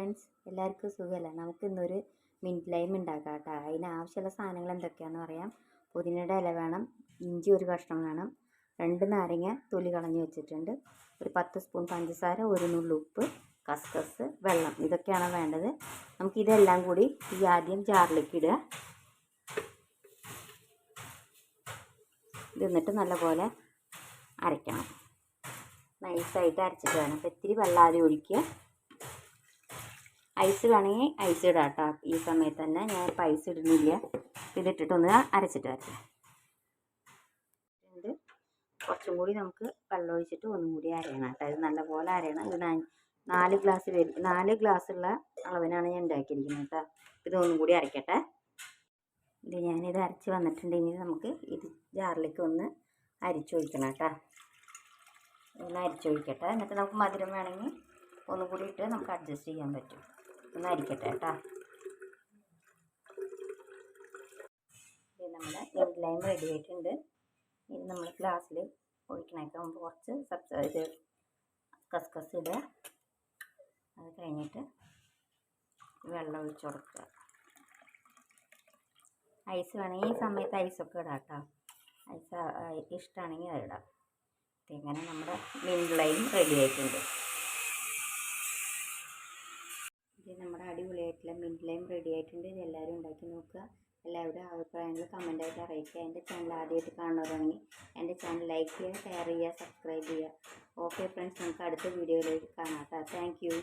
Friends, എല്ലാവർക്കും സുഖമല്ല. നമുക്ക് ഇന്നൊരു മിൻറ്റ് ലൈം ഉണ്ടാക്കാം കേട്ടോ. അതിന് ആവശ്യമുള്ള സാധനങ്ങൾ എന്തൊക്കെയാണെന്ന് പറയാം. പുതിനയുടെ ഇല വേണം, ഇഞ്ചി ഒരു കഷ്ണം വേണം, 2 നാരങ്ങ തൊലി കളഞ്ഞ് വെച്ചിട്ടുണ്ട്, ഒരു 10 സ്പൂൺ പഞ്ചസാര, ഒരു നുള്ളു ഉപ്പ്, കസ്കസ്, വെള്ളം, ഇതൊക്കെയാണ് വേണ്ടത്. നമുക്കിതെല്ലാം കൂടി ഈ ആദ്യം ജാറിലേക്ക് ഇടുക. ഇത് എന്നിട്ട് നല്ലപോലെ അരയ്ക്കണം. നൈസായിട്ട് അരച്ചിട്ട് വേണം. അപ്പോൾ ഇത്തിരി വെള്ളം ആദ്യം ഒഴിക്കുക. ഐസ് വേണമെങ്കിൽ ഐസ് ഇടാം കേട്ടോ. ഈ സമയത്ത് തന്നെ ഞാൻ ഇപ്പോൾ ഐസ് ഇടുന്നില്ല. ഇതിട്ടിട്ടൊന്ന് അരച്ചിട്ട് വരാം. കുറച്ചും കൂടി നമുക്ക് വെള്ളം ഒഴിച്ചിട്ട് ഒന്നും കൂടി അരയണം കേട്ടോ. ഇത് നല്ലപോലെ അരയണം. ഇത് 4 ഗ്ലാസ്സുള്ള അളവിനാണ് ഞാൻ ഉണ്ടാക്കിയിരിക്കുന്നത് കേട്ടോ. ഇതൊന്നും കൂടി അരയ്ക്കട്ടെ. ഞാനിത് അരച്ച് വന്നിട്ടുണ്ട്. ഇനി നമുക്ക് ഇത് ജാറിലേക്ക് ഒന്ന് അരിച്ചൊഴിക്കണം കേട്ടോ. ഒന്ന് അരിച്ചൊഴിക്കട്ടെ. എന്നിട്ട് നമുക്ക് മധുരം വേണമെങ്കിൽ ഒന്നും കൂടി ഇട്ട് നമുക്ക് അഡ്ജസ്റ്റ് ചെയ്യാൻ പറ്റും. ഒന്ന് അരിക്കട്ടെ കേട്ടോ. ഇത് നമ്മുടെ മിൻറ്റ് ലൈം റെഡി ആയിട്ടുണ്ട്. ഇത് നമ്മൾ ഗ്ലാസ്സിൽ ഒഴിക്കണേക്ക് മുമ്പ് കുറച്ച് കസ്കസ് ഇടുക. അത് കഴിഞ്ഞിട്ട് വെള്ളം ഒഴിച്ച് കൊടുക്കുക. ഐസ് വേണമെങ്കിൽ ഈ സമയത്ത് ഐസൊക്കെ ഇടാം കേട്ടോ. ഐസ് ഇഷ്ടമാണെങ്കിൽ അതിടാം. ഇങ്ങനെ നമ്മുടെ മിൻറ്റ് ലൈം റെഡി ആയിട്ടുണ്ട്. ഇത് നമ്മുടെ അടിപൊളിയായിട്ടുള്ള മിൻറ്റ് ലൈം റെഡി ആയിട്ടുണ്ട്. ഇത് എല്ലാവരും ഉണ്ടാക്കി നോക്കുക. എല്ലാവരുടെ അഭിപ്രായങ്ങൾ കമൻറ്റായിട്ട് അറിയിക്കുക. എൻ്റെ ചാനൽ ആദ്യമായിട്ട് കാണുന്നവരാണെങ്കിൽ എൻ്റെ ചാനൽ ലൈക്ക് ചെയ്യുക, ഷെയർ ചെയ്യുക, സബ്സ്ക്രൈബ് ചെയ്യുക. ഓക്കെ ഫ്രണ്ട്സ്, നമുക്ക് അടുത്ത വീഡിയോയിലേക്ക് കാണാം കേട്ടോ. Thank you.